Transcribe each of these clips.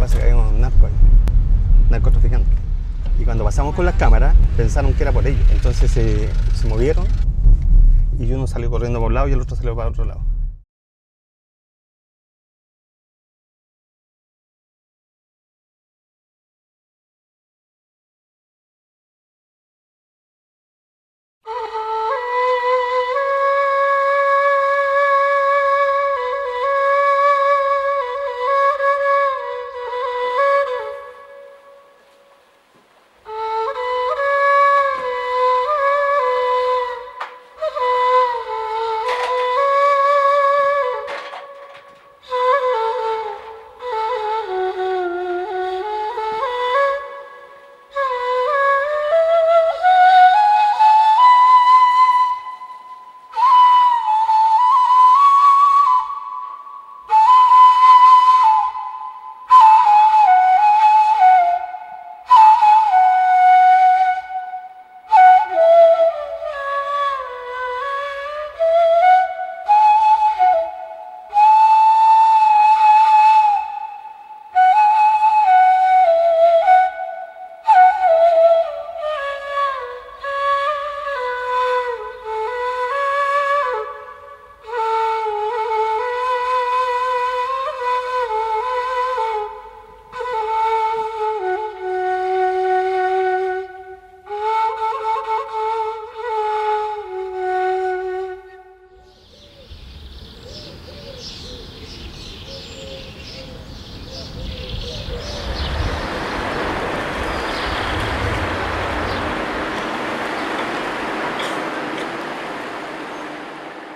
pasa es que hay unos narcos ahí, narcotraficantes. Y cuando pasamos con las cámaras, pensaron que era por ellos. Entonces se movieron y uno salió corriendo por un lado y el otro salió para otro lado.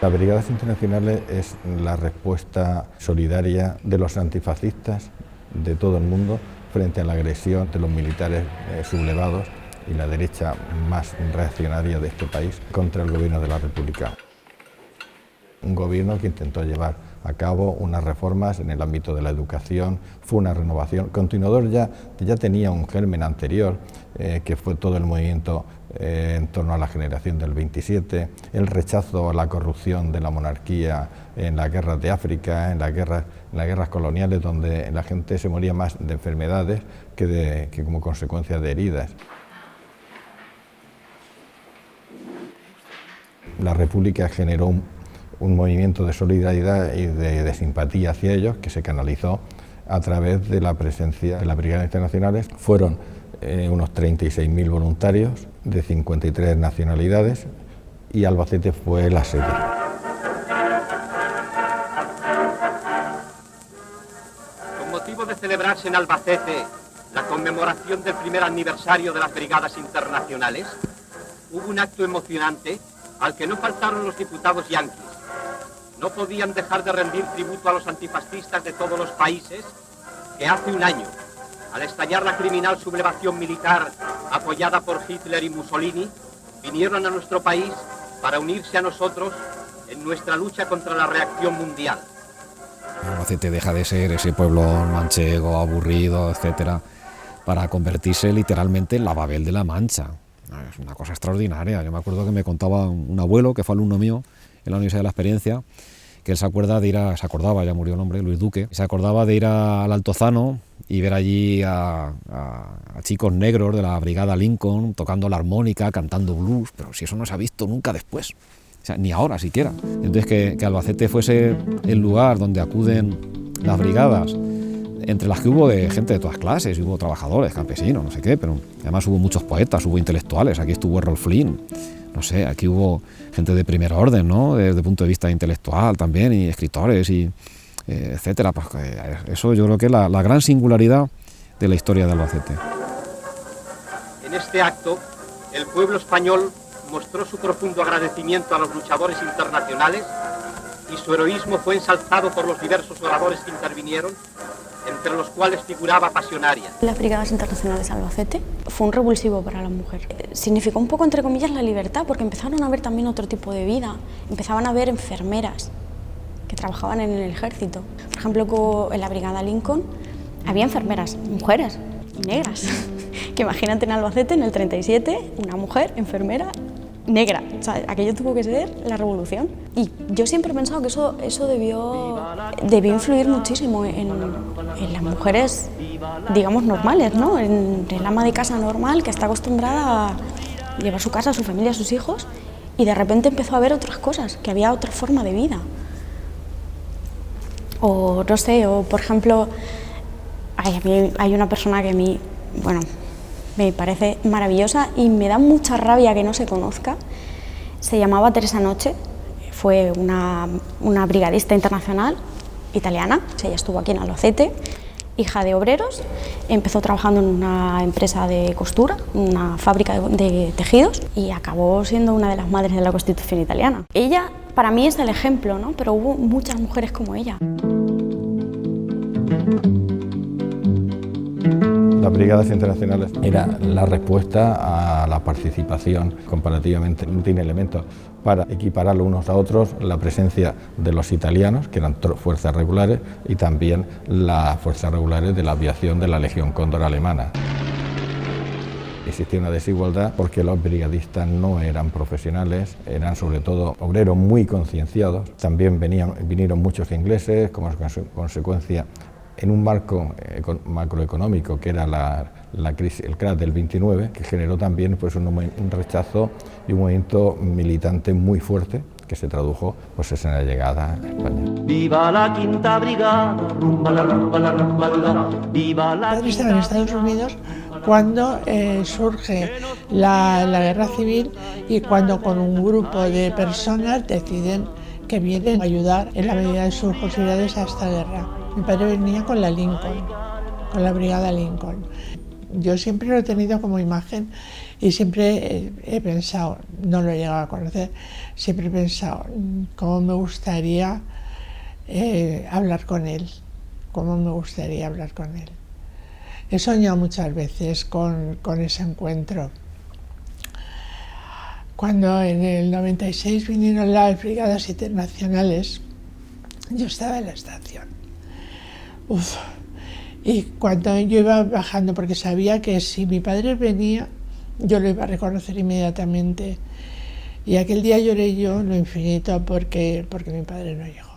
Las Brigadas Internacionales es la respuesta solidaria de los antifascistas de todo el mundo frente a la agresión de los militares sublevados y la derecha más reaccionaria de este país contra el gobierno de la República. Un gobierno que intentó llevar a cabo unas reformas en el ámbito de la educación, fue una renovación. Continuador ya tenía un germen anterior, que fue todo el movimiento en torno a la generación del 27, el rechazo a la corrupción de la monarquía en las guerras de África, en las guerras coloniales, donde la gente se moría más de enfermedades que como consecuencia de heridas. La República generó un movimiento de solidaridad y de simpatía hacia ellos que se canalizó a través de la presencia de las Brigadas Internacionales. Fueron unos 36.000 voluntarios de 53 nacionalidades y Albacete fue la sede. Con motivo de celebrarse en Albacete la conmemoración del primer aniversario de las Brigadas Internacionales, hubo un acto emocionante al que no faltaron los diputados yanquis. No podían dejar de rendir tributo a los antifascistas de todos los países que hace un año, al estallar la criminal sublevación militar apoyada por Hitler y Mussolini, vinieron a nuestro país para unirse a nosotros en nuestra lucha contra la reacción mundial. Albacete deja de ser ese pueblo manchego, aburrido, etcétera, para convertirse literalmente en la Babel de la Mancha. Es una cosa extraordinaria. Yo me acuerdo que me contaba un abuelo que fue alumno mío en la Universidad de la Experiencia, que él se acordaba, ya murió el hombre, Luis Duque, se acordaba de ir al Altozano y ver allí a chicos negros de la Brigada Lincoln tocando la armónica, cantando blues, pero si eso no se ha visto nunca después, o sea, ni ahora siquiera. Entonces que Albacete fuese el lugar donde acuden las brigadas, entre las que hubo de gente de todas clases, hubo trabajadores, campesinos, no sé qué, pero además hubo muchos poetas, hubo intelectuales, aquí estuvo Errol Flynn, no sé, aquí hubo gente de primer orden, ¿no? Desde el punto de vista intelectual también, y escritores, y etcétera. Pues eso yo creo que es la gran singularidad de la historia de Albacete. En este acto, el pueblo español mostró su profundo agradecimiento a los luchadores internacionales y su heroísmo fue ensalzado por los diversos oradores que intervinieron, entre los cuales figuraba Pasionaria. Las Brigadas Internacionales Albacete fue un revulsivo para la mujer. Significó un poco, entre comillas, la libertad, porque empezaron a ver también otro tipo de vida. Empezaban a ver enfermeras que trabajaban en el ejército. Por ejemplo, en la Brigada Lincoln había enfermeras, mujeres y negras. Que imagínate en Albacete, en el 37, una mujer enfermera negra. O sea, aquello tuvo que ser la revolución. Y yo siempre he pensado que eso debió influir muchísimo en las mujeres, digamos, normales, ¿no? En el ama de casa normal que está acostumbrada a llevar su casa, a su familia, a sus hijos, y de repente empezó a ver otras cosas, que había otra forma de vida. O no sé, o por ejemplo, hay una persona que a mí, bueno, me parece maravillosa y me da mucha rabia que no se conozca. Se llamaba Teresa Noche, fue una brigadista internacional italiana, ella estuvo aquí en Albacete, hija de obreros, empezó trabajando en una empresa de costura, una fábrica de tejidos, y acabó siendo una de las madres de la Constitución italiana. Ella para mí es el ejemplo, ¿no? Pero hubo muchas mujeres como ella. Las brigadas internacionales era la respuesta a la participación comparativamente, no tiene elementos para equipararlo unos a otros, la presencia de los italianos, que eran fuerzas regulares, y también las fuerzas regulares de la aviación de la Legión Cóndor alemana. Existía una desigualdad porque los brigadistas no eran profesionales, eran sobre todo obreros muy concienciados. También vinieron muchos ingleses, como consecuencia en un marco macroeconómico que era la crisis, el crash del 29, que generó también pues, un rechazo y un movimiento militante muy fuerte que se tradujo pues, en la llegada a España. ¡Viva la quinta brigada! ¡Rumba la rumba la rumba la! ¡Viva la quinta! Estaba en Estados Unidos cuando surge la guerra civil y cuando con un grupo de personas deciden que vienen a ayudar en la medida de sus posibilidades a esta guerra. Mi padre venía con la Lincoln, con la brigada Lincoln. Yo siempre lo he tenido como imagen y siempre he pensado, no lo he llegado a conocer, siempre he pensado cómo me gustaría hablar con él, cómo me gustaría hablar con él. He soñado muchas veces con ese encuentro. Cuando en el 96 vinieron las brigadas internacionales, yo estaba en la estación. Y cuando yo iba bajando, porque sabía que si mi padre venía, yo lo iba a reconocer inmediatamente. Y aquel día lloré yo lo infinito porque mi padre no llegó.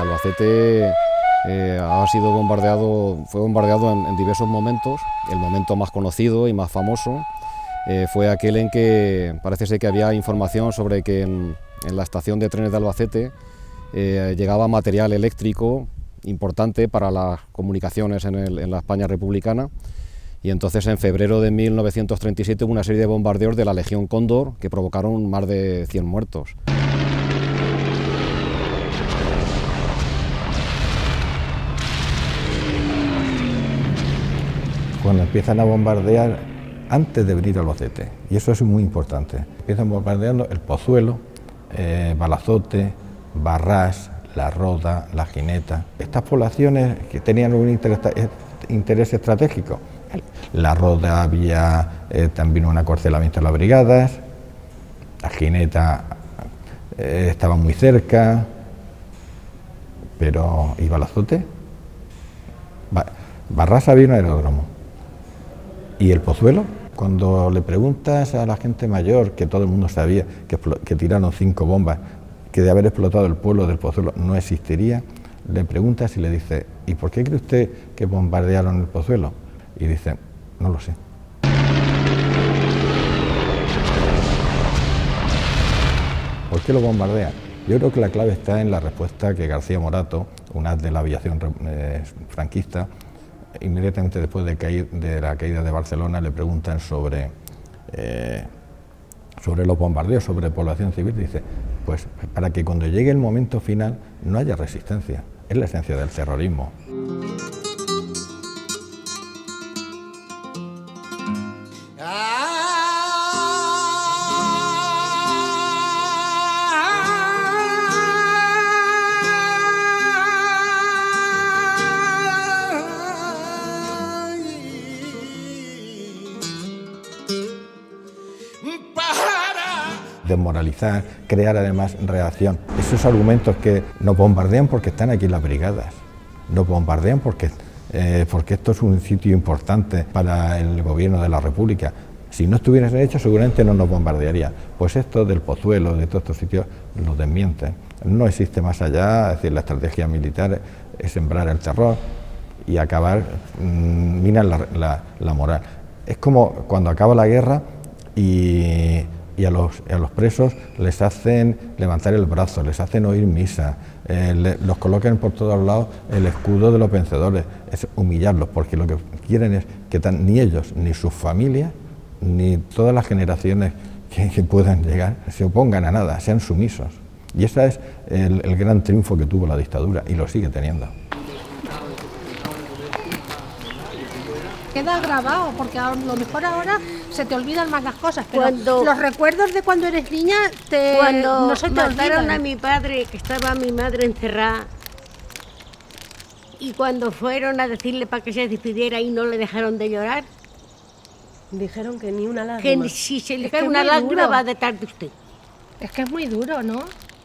Albacete fue bombardeado en diversos momentos. El momento más conocido y más famoso fue aquel en que parece ser que había información sobre que en la estación de trenes de Albacete llegaba material eléctrico importante para las comunicaciones en la España republicana, y entonces en febrero de 1937 hubo una serie de bombardeos de la Legión Cóndor que provocaron más de 100 muertos. Cuando empiezan a bombardear antes de venir a Albacete, y eso es muy importante, empiezan bombardeando el Pozuelo, Balazote, Barrás, La Roda, La Gineta. Estas poblaciones que tenían un interés estratégico. La Roda había también un acuartelamiento de las brigadas, La Gineta estaba muy cerca, pero ¿y Balazote? Barrás había un aeródromo. ¿Y el Pozuelo? Cuando le preguntas a la gente mayor, que todo el mundo sabía que tiraron 5 bombas, que de haber explotado el pueblo del Pozuelo no existiría, le preguntas y le dices, ¿y por qué cree usted que bombardearon el Pozuelo? Y dice, no lo sé. ¿Por qué lo bombardean? Yo creo que la clave está en la respuesta que García Morato, un as de la aviación franquista, inmediatamente después de la caída de Barcelona, le preguntan sobre sobre los bombardeos sobre población civil, dice, pues para que cuando llegue el momento final no haya resistencia. Es la esencia del terrorismo. Desmoralizar, crear además reacción. Esos argumentos que nos bombardean porque están aquí las brigadas, nos bombardean porque esto es un sitio importante para el gobierno de la República. Si no estuviera hecho, seguramente no nos bombardearía. Pues esto del Pozuelo, de todos estos sitios, los desmienten. No existe más allá, es decir, la estrategia militar es sembrar el terror y acabar, minan la moral. Es como cuando acaba la guerra y a los presos les hacen levantar el brazo, les hacen oír misa, los colocan por todos lados el escudo de los vencedores, es humillarlos, porque lo que quieren es que ni ellos, ni sus familias, ni todas las generaciones que puedan llegar, se opongan a nada, sean sumisos. Y ese es el gran triunfo que tuvo la dictadura, y lo sigue teniendo. Queda grabado, porque a lo mejor ahora se te olvidan más las cosas, pero los recuerdos de cuando eres niña no se te mataron olvidan. a mi padre, que estaba mi madre encerrada, y cuando fueron a decirle para que se despidiera y no le dejaron de llorar, dijeron que ni una lágrima. que si se le Es que cae es una muy lágrima duro. va detrás de usted. Es que es muy duro, ¿no?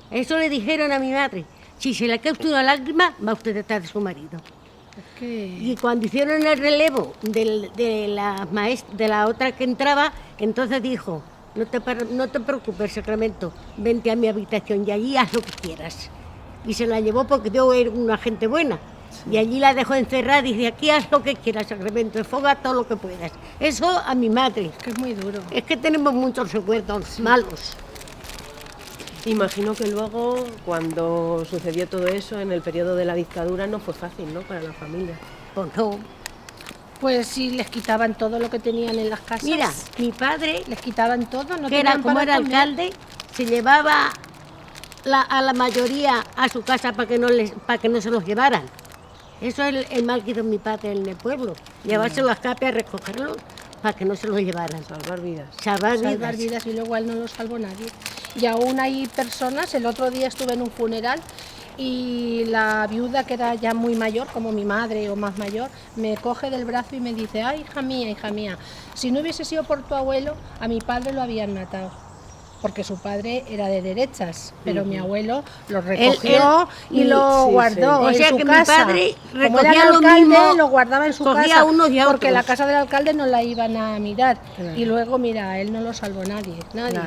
Eso le dijeron a mi madre. Si se le cae usted una lágrima, va usted detrás de su marido. Es que... Y cuando hicieron el relevo de la otra que entraba, entonces dijo, no te preocupes, Sacramento, vente a mi habitación y allí haz lo que quieras. Y se la llevó porque yo era una gente buena. Y allí la dejó encerrada y dice, aquí haz lo que quieras, Sacramento, enfoga todo lo que puedas. Eso a mi madre. Es que es muy duro. Es que tenemos muchos recuerdos malos. Imagino que luego, cuando sucedió todo eso, en el periodo de la dictadura, no fue fácil, ¿no?, para la familia. Pues no. Pues sí, les quitaban todo lo que tenían en las casas. Mira, mi padre, les quitaban todo, no que era tenían como para era comer. alcalde, se llevaba a la mayoría a su casa para que no se los llevaran. Eso es el mal que hizo mi padre en el pueblo, llevárselo a escape a recogerlos para que no se los llevaran. Salvar vidas. Salvar Salvar vidas. vidas, y luego a él no lo salvó nadie. Y aún hay personas, el otro día estuve en un funeral y la viuda, que era ya muy mayor, como mi madre o más mayor, me coge del brazo y me dice, ay, hija mía, si no hubiese sido por tu abuelo, a mi padre lo habían matado. Porque su padre era de derechas, pero mi abuelo lo recogió y lo guardó O en sea su que casa. mi padre Como era el recogía lo alcalde, mismo, lo guardaba en su cogía casa, a unos y a porque otros. la casa del alcalde no la iban a mirar. Claro. Y luego, mira, a él no lo salvó nadie. Claro.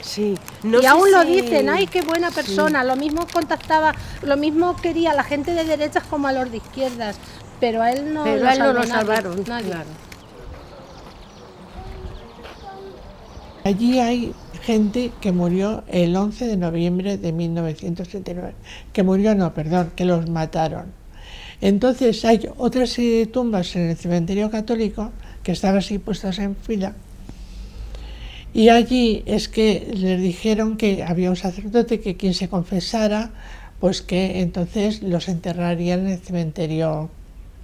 Sí. No Y sé aún lo si- dicen, ay, qué buena persona, lo mismo contactaba, lo mismo quería a la gente de derechas como a los de izquierdas, pero a él no Pero lo a él no salvó lo nadie, salvaron. nadie. Claro. Allí hay gente que murió el 11 de noviembre de 1939. Que los mataron. Entonces hay otra serie de tumbas en el cementerio católico que están así puestas en fila. Y allí es que les dijeron que había un sacerdote que quien se confesara, pues que entonces los enterrarían en el cementerio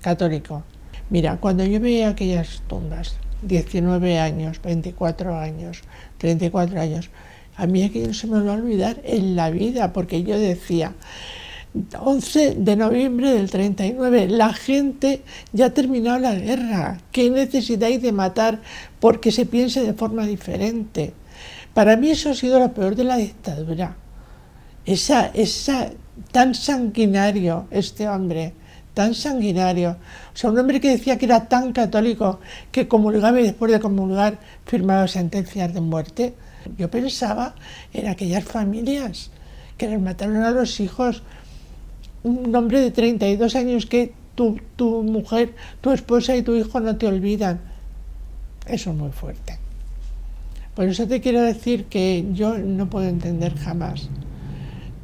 católico. Mira, cuando yo veía aquellas tumbas, 19 años, 24 años, 34 años, a mí aquello no se me va a olvidar en la vida, porque yo decía, 11 de noviembre del 39, la gente ya ha terminado la guerra, ¿qué necesitáis de matar porque se piense de forma diferente? Para mí eso ha sido lo peor de la dictadura, esa tan sanguinario este hombre, tan sanguinario, o sea, un hombre que decía que era tan católico que comulgaba y después de comulgar firmaba sentencias de muerte. Yo pensaba en aquellas familias que les mataron a los hijos, un hombre de 32 años que tu mujer, tu esposa y tu hijo no te olvidan. Eso es muy fuerte. Por eso te quiero decir que yo no puedo entender jamás.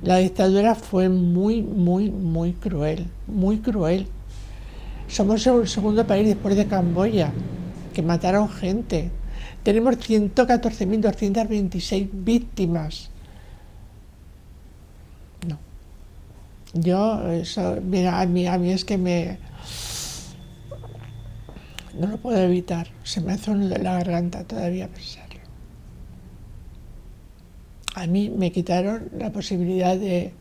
La dictadura fue muy, muy, muy cruel, muy cruel. Somos el segundo país después de Camboya, que mataron gente. Tenemos 114.226 víctimas. No. Yo, eso, mira, a mí es que no lo puedo evitar. Se me hace un nudo en la garganta todavía pensarlo. A mí me quitaron la posibilidad de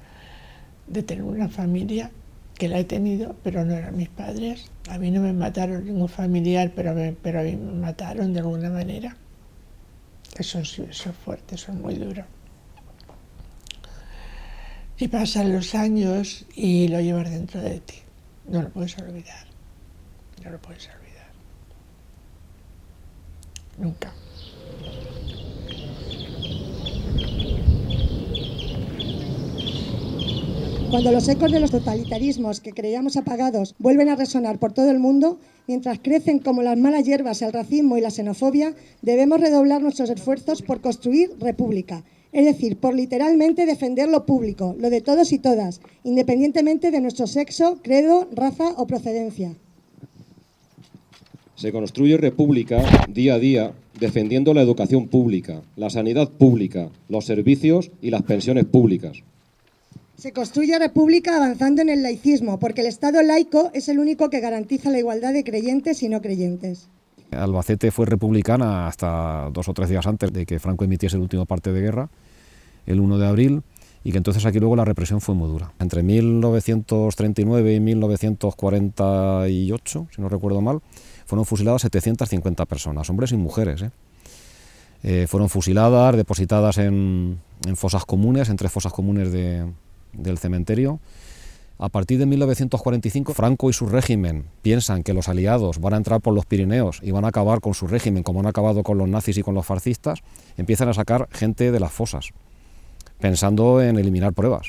tener una familia, que la he tenido, pero no eran mis padres. A mí no me mataron ningún familiar, pero a mí me mataron de alguna manera. Eso es fuerte, eso es muy duro. Y pasan los años y lo llevas dentro de ti. No lo puedes olvidar. No lo puedes olvidar. Nunca. Cuando los ecos de los totalitarismos que creíamos apagados vuelven a resonar por todo el mundo, mientras crecen como las malas hierbas el racismo y la xenofobia, debemos redoblar nuestros esfuerzos por construir república, es decir, por literalmente defender lo público, lo de todos y todas, independientemente de nuestro sexo, credo, raza o procedencia. Se construye república día a día defendiendo la educación pública, la sanidad pública, los servicios y las pensiones públicas. Se construye república avanzando en el laicismo, porque el Estado laico es el único que garantiza la igualdad de creyentes y no creyentes. Albacete fue republicana hasta 2 o 3 días antes de que Franco emitiese el último parte de guerra, el 1 de abril, y que entonces aquí luego la represión fue muy dura. Entre 1939 y 1948, si no recuerdo mal, fueron fusiladas 750 personas, hombres y mujeres. Fueron fusiladas, depositadas en fosas comunes, en 3 fosas comunes del cementerio. A partir de 1945, Franco y su régimen piensan que los aliados van a entrar por los Pirineos y van a acabar con su régimen, como han acabado con los nazis y con los fascistas. Empiezan a sacar gente de las fosas, pensando en eliminar pruebas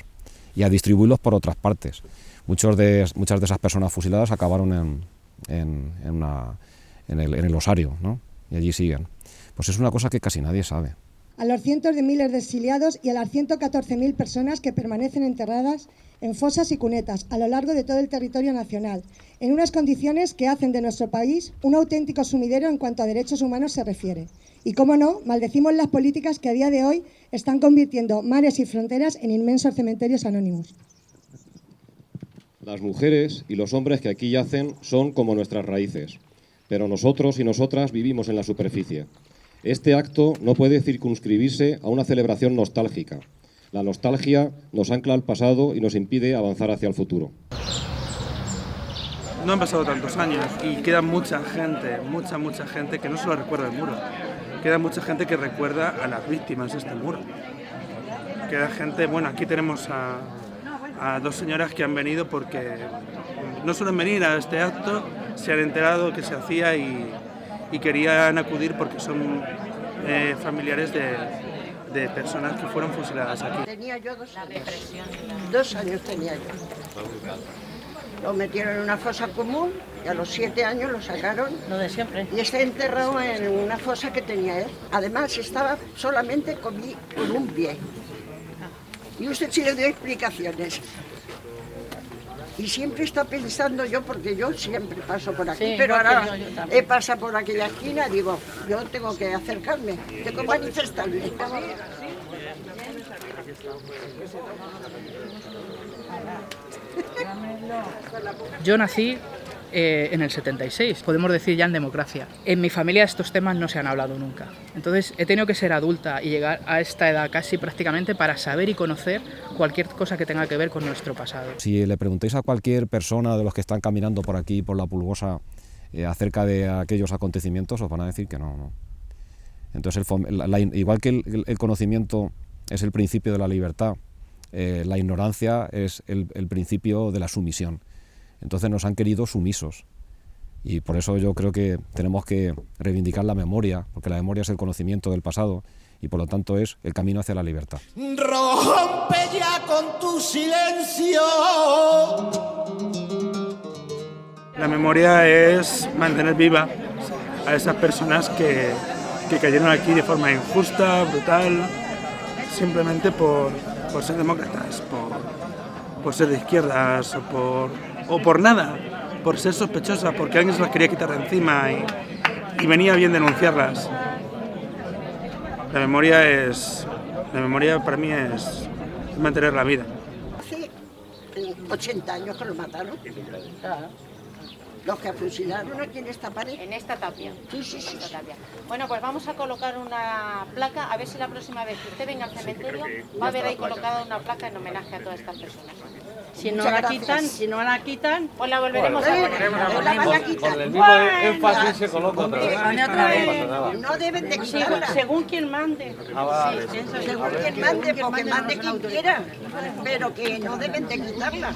y a distribuirlos por otras partes. Muchas de esas personas fusiladas acabaron en el osario, ¿no? Y allí siguen. Pues es una cosa que casi nadie sabe. A los cientos de miles de exiliados y a las 114.000 personas que permanecen enterradas en fosas y cunetas a lo largo de todo el territorio nacional, en unas condiciones que hacen de nuestro país un auténtico sumidero en cuanto a derechos humanos se refiere. Y cómo no, maldecimos las políticas que a día de hoy están convirtiendo mares y fronteras en inmensos cementerios anónimos. Las mujeres y los hombres que aquí yacen son como nuestras raíces, pero nosotros y nosotras vivimos en la superficie. Este acto no puede circunscribirse a una celebración nostálgica. La nostalgia nos ancla al pasado y nos impide avanzar hacia el futuro. No han pasado tantos años y queda mucha gente que no solo recuerda el muro, queda mucha gente que recuerda a las víctimas de este muro. Queda gente, bueno, aquí tenemos a 2 señoras que han venido porque no suelen venir a este acto, se han enterado que se hacía y querían acudir porque son familiares de personas que fueron fusiladas aquí. Tenía yo 2 años. 2 años tenía yo. Lo metieron en una fosa común y a los 7 años lo sacaron. Lo de siempre. Y está enterrado en una fosa que tenía él. Además estaba solamente con un pie. Y usted sí le dio explicaciones. Y siempre está pensando yo, porque yo siempre paso por aquí, sí, pero ahora he pasado por aquella esquina, digo, yo tengo que acercarme, tengo que manifestarme. Yo nací en el 76, podemos decir ya en democracia. En mi familia estos temas no se han hablado nunca. Entonces he tenido que ser adulta y llegar a esta edad casi prácticamente para saber y conocer cualquier cosa que tenga que ver con nuestro pasado. Si le preguntáis a cualquier persona de los que están caminando por aquí, por la Pulgosa, acerca de aquellos acontecimientos, os van a decir que no. Entonces, igual que el conocimiento es el principio de la libertad, la ignorancia es el principio de la sumisión. Entonces nos han querido sumisos y por eso yo creo que tenemos que reivindicar la memoria, porque la memoria es el conocimiento del pasado y por lo tanto es el camino hacia la libertad. Rompe ya con tu silencio. La memoria es mantener viva a esas personas que cayeron aquí de forma injusta, brutal, simplemente por ser demócratas, por ser de izquierdas o por nada, por ser sospechosas, porque alguien se las quería quitar de encima y venía bien denunciarlas. La memoria para mí es mantener la vida. Hace 80 años que lo mataron. Los que fusilaron aquí en esta pared. En esta tapia. Sí. Esta tapia. Bueno, pues vamos a colocar una placa, a ver si la próxima vez que usted venga al cementerio va a ver ahí colocada una placa en homenaje a todas estas personas. Si no la quitan, pues la volveremos a poner. Con el mismo énfasis se coloca otra vez. No deben de quitarla. Según quien mande. Según quien mande, porque mande quien quiera, pero que no deben de quitarla.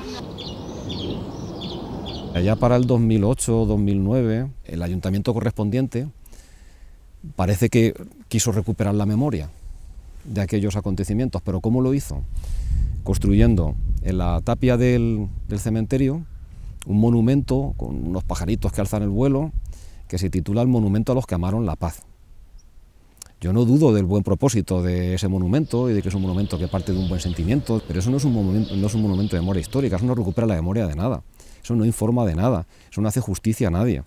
Allá para el 2008 o 2009, el ayuntamiento correspondiente parece que quiso recuperar la memoria de aquellos acontecimientos, pero ¿cómo lo hizo? Construyendo en la tapia del cementerio un monumento con unos pajaritos que alzan el vuelo, que se titula El Monumento a los que amaron la paz. Yo no dudo del buen propósito de ese monumento y de que es un monumento que parte de un buen sentimiento, pero eso no es un monumento de memoria histórica, eso no recupera la memoria de nada. Eso no informa de nada, eso no hace justicia a nadie.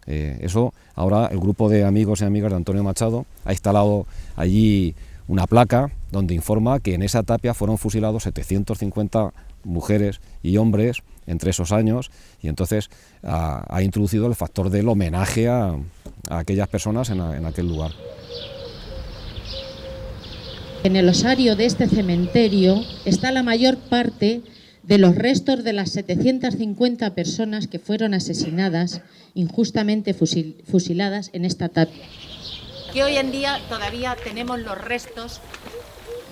Eso ahora el grupo de amigos y amigas de Antonio Machado ha instalado allí una placa donde informa que en esa tapia fueron fusilados 750 mujeres y hombres entre esos años, y entonces ha introducido el factor del homenaje a aquellas personas en aquel lugar. En el osario de este cementerio está la mayor parte de los restos de las 750 personas que fueron asesinadas, injustamente fusiladas en esta tapia. Que hoy en día todavía tenemos los restos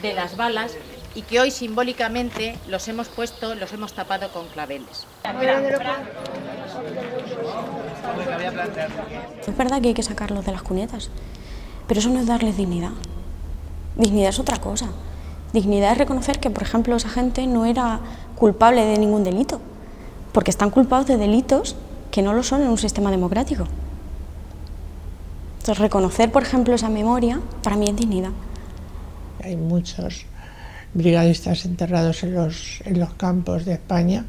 de las balas y que hoy simbólicamente los hemos tapado con claveles. Es verdad que hay que sacarlos de las cunetas, pero eso no es darles dignidad. Dignidad es otra cosa. Dignidad es reconocer que, por ejemplo, esa gente no era culpable de ningún delito, porque están culpados de delitos que no lo son en un sistema democrático. Entonces, reconocer, por ejemplo, esa memoria, para mí es dignidad. Hay muchos brigadistas enterrados en los campos de España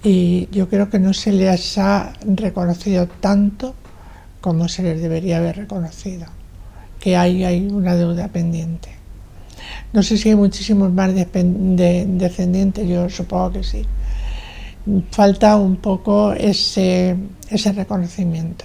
y yo creo que no se les ha reconocido tanto como se les debería haber reconocido, que hay una deuda pendiente. No sé si hay muchísimos más descendientes, yo supongo que sí. Falta un poco ese reconocimiento.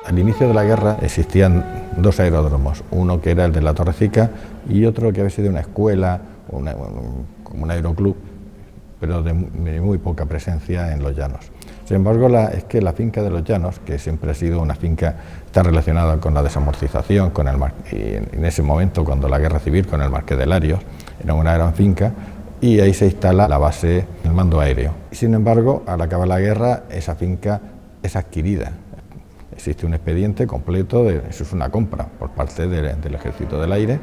Al inicio de la guerra existían dos aeródromos, uno que era el de la Torrecica y otro que había sido una escuela, como un aeroclub, pero de muy poca presencia en los llanos. Sin embargo, es que la finca de los Llanos, que siempre ha sido una finca, está relacionada con la desamortización, y en ese momento, cuando la guerra civil, con el Marqués de Larios, era una gran finca, y ahí se instala la base del mando aéreo. Sin embargo, al acabar la guerra, esa finca es adquirida. Existe un expediente completo, eso es una compra por parte del Ejército del Aire,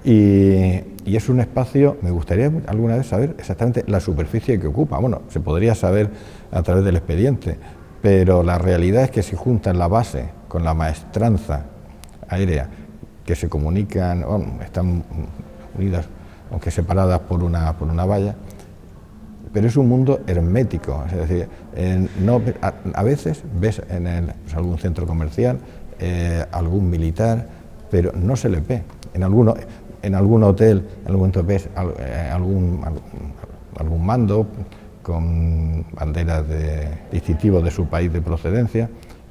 y es un espacio, me gustaría alguna vez saber exactamente la superficie que ocupa. Bueno, se podría saber a través del expediente, pero la realidad es que si juntan la base con la maestranza aérea, que se comunican, están unidas, aunque separadas por una valla, pero es un mundo hermético, es decir, a veces ves en algún centro comercial, algún militar, pero no se le ve. En algún hotel, en algún momento ves algún mando con banderas distintivos de su país de procedencia,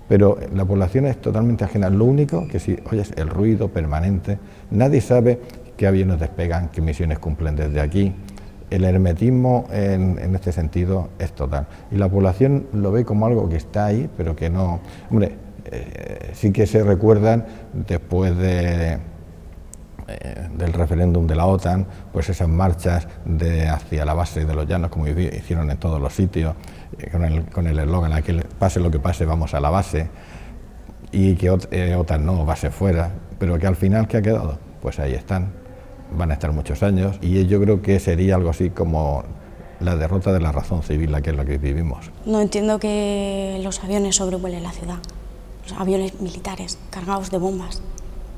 pero la población es totalmente ajena. Lo único que sí oyes el ruido permanente, nadie sabe qué aviones despegan, qué misiones cumplen desde aquí. El hermetismo en este sentido es total. Y la población lo ve como algo que está ahí, pero que no... Hombre, sí que se recuerdan después del referéndum de la OTAN, pues esas marchas hacia la base de los llanos, como hicieron en todos los sitios, con el eslogan aquel, pase lo que pase, vamos a la base, y que OTAN no, base fuera, pero que al final, ¿qué ha quedado? Pues ahí están. Van a estar muchos años y yo creo que sería algo así como la derrota de la razón civil, la que es la que vivimos. No entiendo que los aviones sobrevuelen la ciudad, los aviones militares cargados de bombas,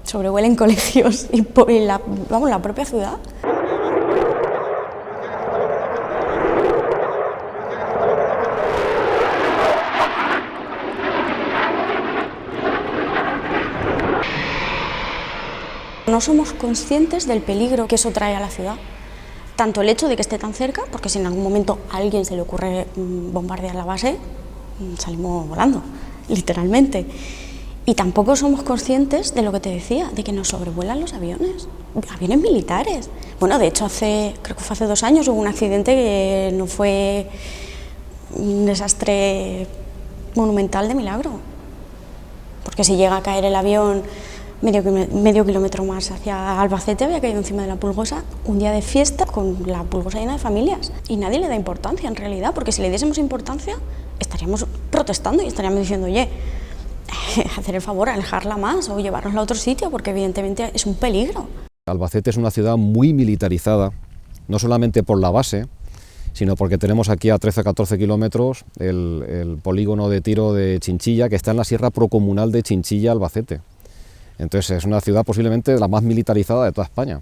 sobrevuelen colegios y la propia ciudad. No somos conscientes del peligro que eso trae a la ciudad. Tanto el hecho de que esté tan cerca, porque si en algún momento a alguien se le ocurre bombardear la base, salimos volando, literalmente. Y tampoco somos conscientes de lo que te decía, de que nos sobrevuelan los aviones militares. Bueno, de hecho, creo que fue hace 2 años, hubo un accidente que no fue un desastre monumental de milagro. Porque si llega a caer el avión medio kilómetro más hacia Albacete, había caído encima de la Pulgosa, un día de fiesta con la Pulgosa llena de familias. Y nadie le da importancia en realidad, porque si le diésemos importancia, estaríamos protestando y estaríamos diciendo, oye, hacer el favor, alejarla más o llevarnosla a otro sitio, porque evidentemente es un peligro. Albacete es una ciudad muy militarizada, no solamente por la base, sino porque tenemos aquí a 13-14 kilómetros el polígono de tiro de Chinchilla, que está en la sierra procomunal de Chinchilla-Albacete. Entonces es una ciudad posiblemente la más militarizada de toda España.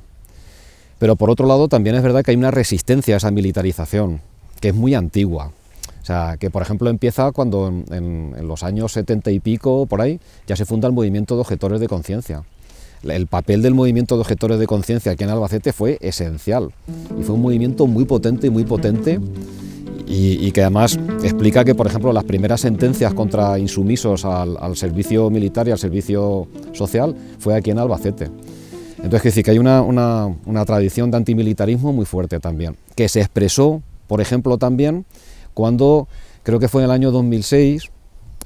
Pero por otro lado también es verdad que hay una resistencia a esa militarización, que es muy antigua. O sea, que por ejemplo empieza cuando en los años 70 y pico, por ahí, ya se funda el movimiento de objetores de conciencia. El papel del movimiento de objetores de conciencia aquí en Albacete fue esencial. Y fue un movimiento muy potente y que además explica que, por ejemplo, las primeras sentencias contra insumisos al servicio militar y al servicio social fue aquí en Albacete. Entonces, quiere decir que hay una tradición de antimilitarismo muy fuerte también, que se expresó, por ejemplo, también cuando, creo que fue en el año 2006,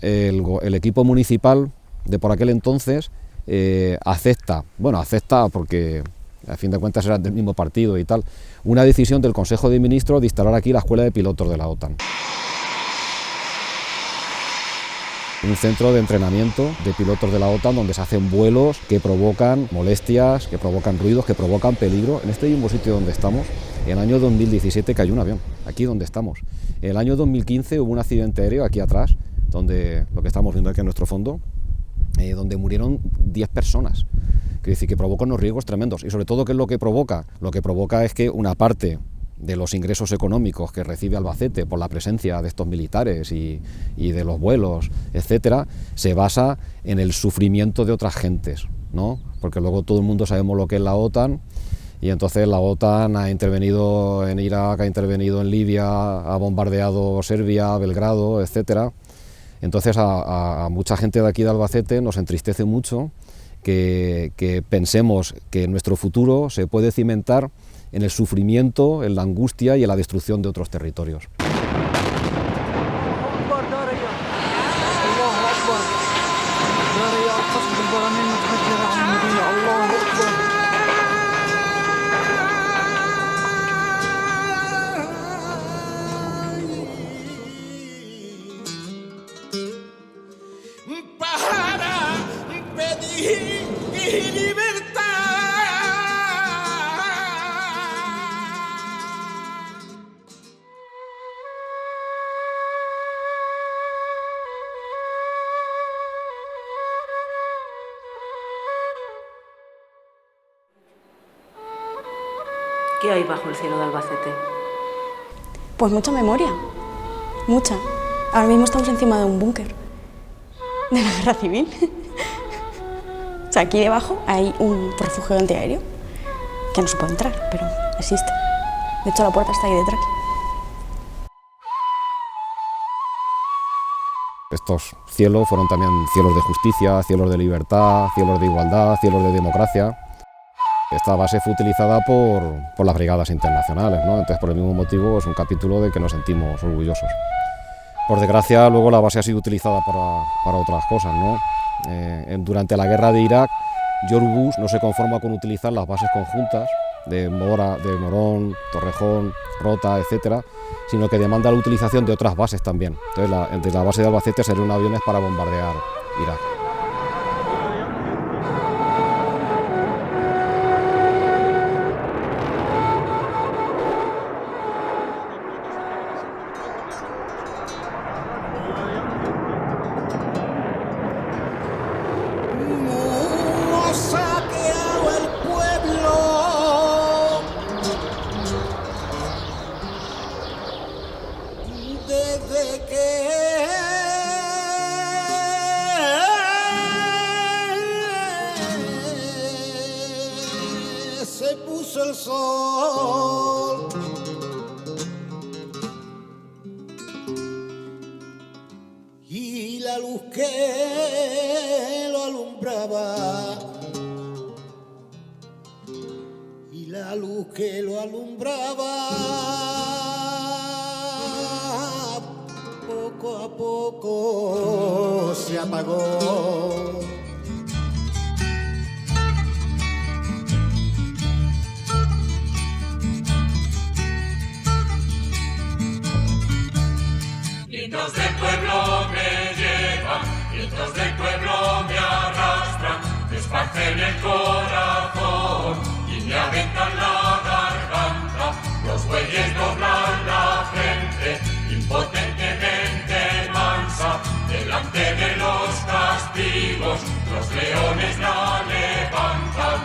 el equipo municipal de por aquel entonces acepta porque a fin de cuentas eran del mismo partido y tal, una decisión del Consejo de Ministros de instalar aquí la Escuela de Pilotos de la OTAN. Un centro de entrenamiento de pilotos de la OTAN donde se hacen vuelos que provocan molestias, que provocan ruidos, que provocan peligro. En este mismo sitio donde estamos, en el año 2017 cayó un avión, aquí donde estamos. En el año 2015 hubo un accidente aéreo aquí atrás, donde lo que estamos viendo aquí en nuestro fondo, donde murieron 10 personas. Quiere decir que provoca unos riesgos tremendos. Y sobre todo, ¿qué es lo que provoca? Lo que provoca es que una parte de los ingresos económicos que recibe Albacete por la presencia de estos militares y de los vuelos, etcétera, se basa en el sufrimiento de otras gentes, ¿no? Porque luego todo el mundo sabemos lo que es la OTAN, y entonces la OTAN ha intervenido en Irak, ha intervenido en Libia, ha bombardeado Serbia, Belgrado, etcétera. Entonces a mucha gente de aquí de Albacete nos entristece mucho que pensemos que nuestro futuro se puede cimentar en el sufrimiento, en la angustia y en la destrucción de otros territorios. ¿Qué hay bajo el cielo de Albacete? Pues mucha memoria, mucha. Ahora mismo estamos encima de un búnker de la Guerra Civil. sea, aquí debajo hay un refugio antiaéreo que no se puede entrar, pero existe. De hecho, la puerta está ahí detrás. Estos cielos fueron también cielos de justicia, cielos de libertad, cielos de igualdad, cielos de democracia. Esta base fue utilizada por las brigadas internacionales, ¿no? Entonces, por el mismo motivo, es un capítulo de que nos sentimos orgullosos. Por desgracia, luego la base ha sido utilizada para otras cosas, ¿no? Durante la guerra de Irak, George Bush no se conforma con utilizar las bases conjuntas de Morón, Torrejón, Rota, etcétera, sino que demanda la utilización de otras bases también. Entonces, desde la base de Albacete salieron aviones para bombardear Irak. El sol y la luz que lo alumbraba y la luz que lo alumbraba poco a poco se apagó. Gritos del pueblo me llevan, gritos del pueblo me arrastran, me esparcen el corazón y me aventan la garganta. Los bueyes doblan la frente, impotentemente mansa, delante de los castigos, los leones la levantan.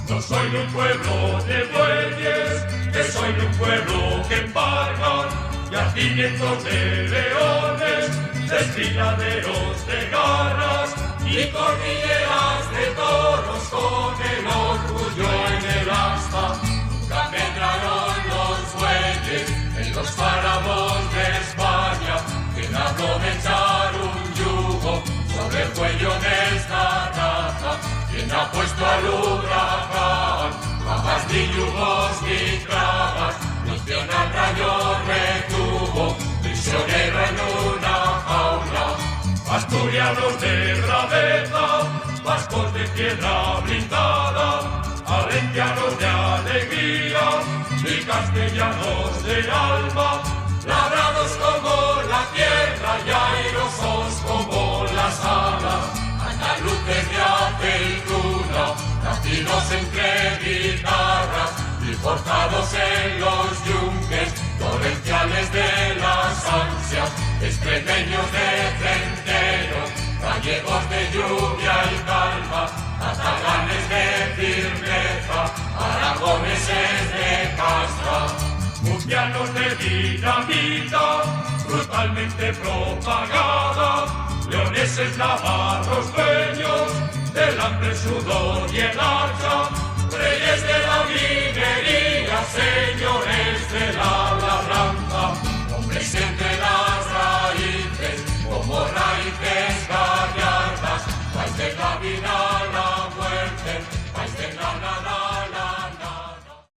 No soy un pueblo de bueyes, que soy un pueblo que embargan. Yacimientos de leones, desfiladeros de garras y cordilleras de toros con el orgullo en el asta. Nunca pedraron los bueyes en los páramos de España, que aprovechar un yugo sobre el cuello de esta raza. Quien ha puesto al huracán, jamás ni yugos ni trabas, al rayo retuvo, prisionero en una jaula. Asturianos de braveza, vascos de piedra blindada, valencianos de alegría y castellanos del alma, labrados como la tierra y airosos como las alas, andaluces de aceituna, nacidos entre guitarras y forjados en los yunques torrenciales de las ansias, extremeños de centeros, gallegos de lluvia y calma, catalanes de firmeza, aragoneses de casta, murcianos de dinamita, brutalmente propagada, leoneses navarros dueños del hambre, sudor y el hacha, reyes de la minería,